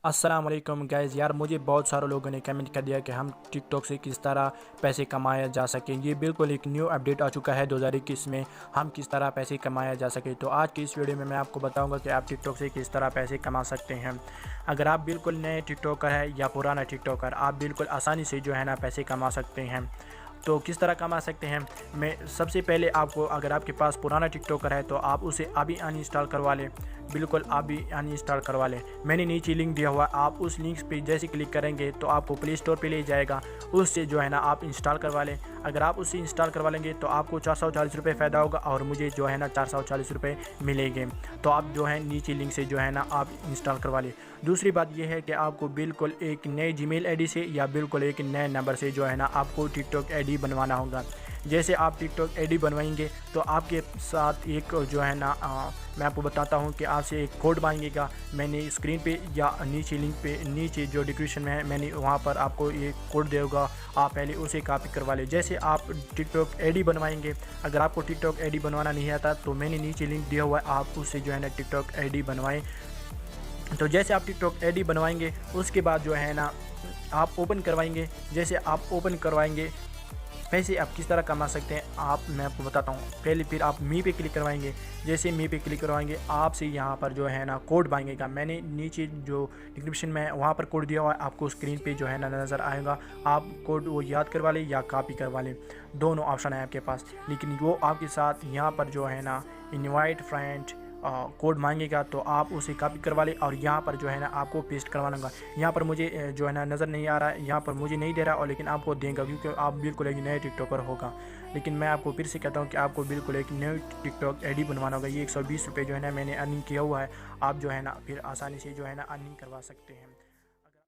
السلام علیکم گائز، یار مجھے بہت سارے لوگوں نے کمنٹ کر دیا کہ ہم ٹک ٹاک سے کس طرح پیسے کمایا جا سکیں۔ یہ بالکل ایک نیو اپڈیٹ آ چکا ہے 2021 میں، ہم کس طرح پیسے کمایا جا سکے۔ تو آج کی اس ویڈیو میں آپ کو بتاؤں گا کہ آپ ٹک ٹاک سے کس طرح پیسے کما سکتے ہیں۔ اگر آپ بالکل نئے ٹک ٹاکر ہے یا پرانا ٹک ٹاکر، آپ بالکل آسانی سے جو ہے نا پیسے کما سکتے ہیں۔ تو کس طرح کما سکتے ہیں؟ میں سب سے پہلے آپ کو، اگر آپ کے پاس پرانا ٹک ٹاکر ہے تو آپ اسے ابھی ان انسٹال کروا لیں، بالکل ابھی ان انسٹال کروا لیں۔ میں نے نیچے لنک دیا ہوا، آپ اس لنک پہ جیسے کلک کریں گے تو آپ کو پلے اسٹور پہ لے جائے گا، اس سے جو ہے نا آپ انسٹال کروا لیں۔ اگر آپ اسے انسٹال کروا لیں گے تو آپ کو 440 روپے فائدہ ہوگا اور مجھے جو ہے نا 440 روپے ملیں گے۔ تو آپ جو ہے نیچے لنک سے جو ہے نا آپ انسٹال کروا لیں۔ دوسری بات یہ ہے کہ آپ کو بالکل ایک نئے جی میل آئی ڈی سے یا بالکل ایک نئے نمبر سے جو ہے نا آپ کو ٹک ٹاک آئی ڈی بنوانا ہوگا۔ جیسے آپ ٹک ٹاک آئی ڈی بنوائیں گے تو آپ کے ساتھ ایک جو ہے نا میں آپ کو بتاتا ہوں کہ آپ سے ایک کوڈ مانگے گا۔ میں نے اسکرین پہ یا نیچے لنک پہ، نیچے جو ڈسکرپشن میں ہے، میں نے وہاں پر آپ کو ایک کوڈ دے گا، آپ پہلے اسے کاپی کروا لیں۔ جیسے آپ ٹک ٹاک آئی ڈی بنوائیں گے، اگر آپ کو ٹک ٹاک آئی ڈی بنوانا نہیں آتا تو میں نے نیچے لنک دیا ہوا ہے، آپ اس سے جو ہے نا ٹک ٹاک آئی ڈی بنوائیں۔ تو جیسے آپ ٹک ٹاک آئی ڈی بنوائیں گے اس کے بعد جو ہے نا آپ اوپن کروائیں گے۔ جیسے آپ اوپن کروائیں گے، پیسے آپ کس طرح کما سکتے ہیں میں آپ کو بتاتا ہوں۔ پہلے پھر آپ می پہ کلک کروائیں گے۔ جیسے می پہ کلک کروائیں گے آپ سے یہاں پر جو ہے نا کوڈ مانگے گا۔ میں نے نیچے جو ڈسکرپشن میں وہاں پر کوڈ دیا ہوا ہے، آپ کو اسکرین پہ جو ہے نا نظر آئے گا۔ آپ کوڈ وہ یاد کروا لیں یا کاپی کروا لیں، دونوں آپشن ہیں آپ کے پاس۔ لیکن وہ آپ کے ساتھ یہاں پر جو ہے نا انوائٹ فرینڈ کوڈ مانگے گا تو آپ اسے کاپی کروا لیں اور یہاں پر جو ہے نا آپ کو پیسٹ کروانا ہوگا۔ یہاں پر مجھے جو ہے نا نظر نہیں آ رہا ہے، یہاں پر مجھے نہیں دے رہا، اور لیکن آپ کو دیں گا کیونکہ آپ بالکل ایک نئے ٹک ٹاکر ہوگا۔ لیکن میں آپ کو پھر سے کہتا ہوں کہ آپ کو بالکل ایک نئے ٹک ٹاک آئی ڈی بنوانا ہوگا۔ یہ 120 روپے جو ہے نا میں نے ارننگ کیا ہوا ہے، آپ جو ہے نا پھر آسانی سے جو ہے نا ارننگ کروا سکتے ہیں۔